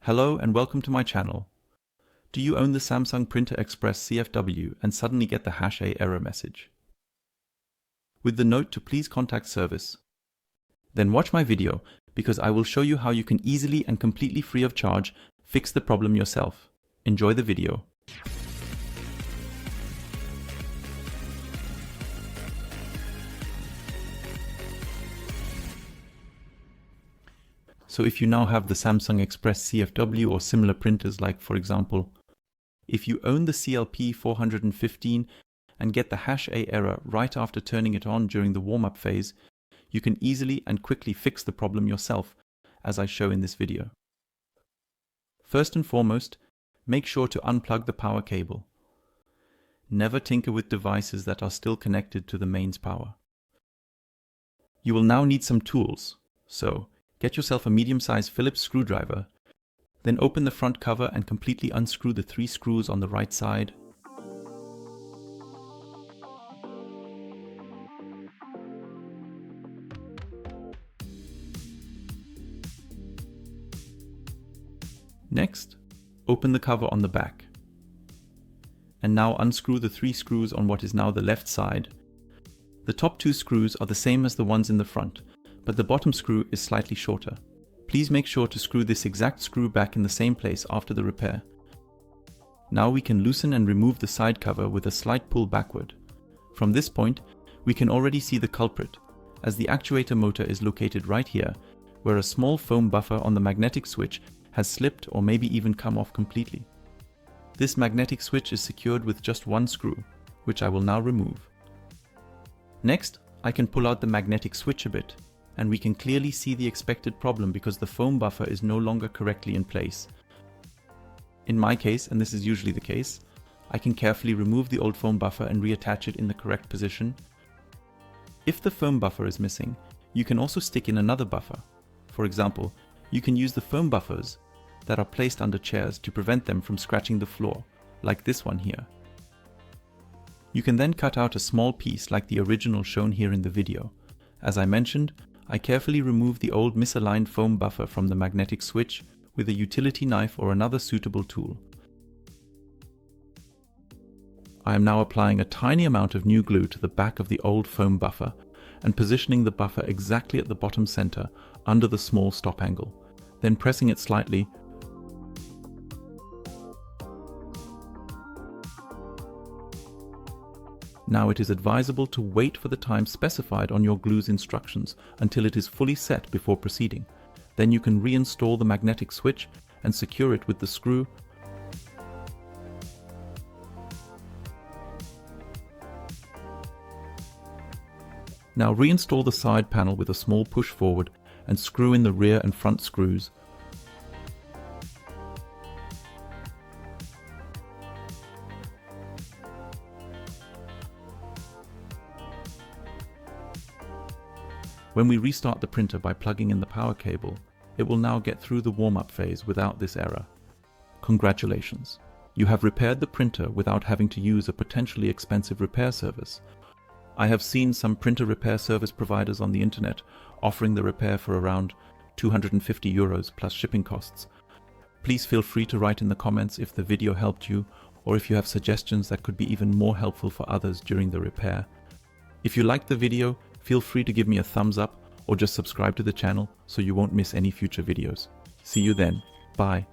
Hello and welcome to my channel. Do you own the Samsung Printer Express CFW and suddenly get the #A error message with the note to please contact service? Then watch my video because I will show you how you can easily and completely free of charge fix the problem yourself. Enjoy the video. So if you now have the Samsung Express CFW or similar printers, like for example, if you own the CLP 415 and get the #A error right after turning it on during the warm-up phase, you can easily and quickly fix the problem yourself, as I show in this video. First and foremost, make sure to unplug the power cable. Never tinker with devices that are still connected to the mains power. You will now need some tools, so get yourself a medium-sized Phillips screwdriver, then open the front cover and completely unscrew the 3 screws on the right side. Next, open the cover on the back. And now unscrew the 3 screws on what is now the left side. The top 2 screws are the same as the ones in the front, but the bottom screw is slightly shorter. Please make sure to screw this exact screw back in the same place after the repair. Now we can loosen and remove the side cover with a slight pull backward. From this point, we can already see the culprit, as the actuator motor is located right here, where a small foam buffer on the magnetic switch has slipped or maybe even come off completely. This magnetic switch is secured with just 1 screw, which I will now remove. Next, I can pull out the magnetic switch a bit, and we can clearly see the expected problem because the foam buffer is no longer correctly in place. In my case, and this is usually the case, I can carefully remove the old foam buffer and reattach it in the correct position. If the foam buffer is missing, you can also stick in another buffer. For example, you can use the foam buffers that are placed under chairs to prevent them from scratching the floor, like this one here. You can then cut out a small piece like the original shown here in the video. As I mentioned, I carefully remove the old misaligned foam buffer from the magnetic switch with a utility knife or another suitable tool. I am now applying a tiny amount of new glue to the back of the old foam buffer and positioning the buffer exactly at the bottom center under the small stop angle, then pressing it slightly. Now it is advisable to wait for the time specified on your glue's instructions until it is fully set before proceeding. Then you can reinstall the magnetic switch and secure it with the screw. Now reinstall the side panel with a small push forward and screw in the rear and front screws. When we restart the printer by plugging in the power cable, it will now get through the warm-up phase without this error. Congratulations! You have repaired the printer without having to use a potentially expensive repair service. I have seen some printer repair service providers on the internet offering the repair for around €250 plus shipping costs. Please feel free to write in the comments if the video helped you, or if you have suggestions that could be even more helpful for others during the repair. If you liked the video, feel free to give me a thumbs up or just subscribe to the channel so you won't miss any future videos. See you then. Bye.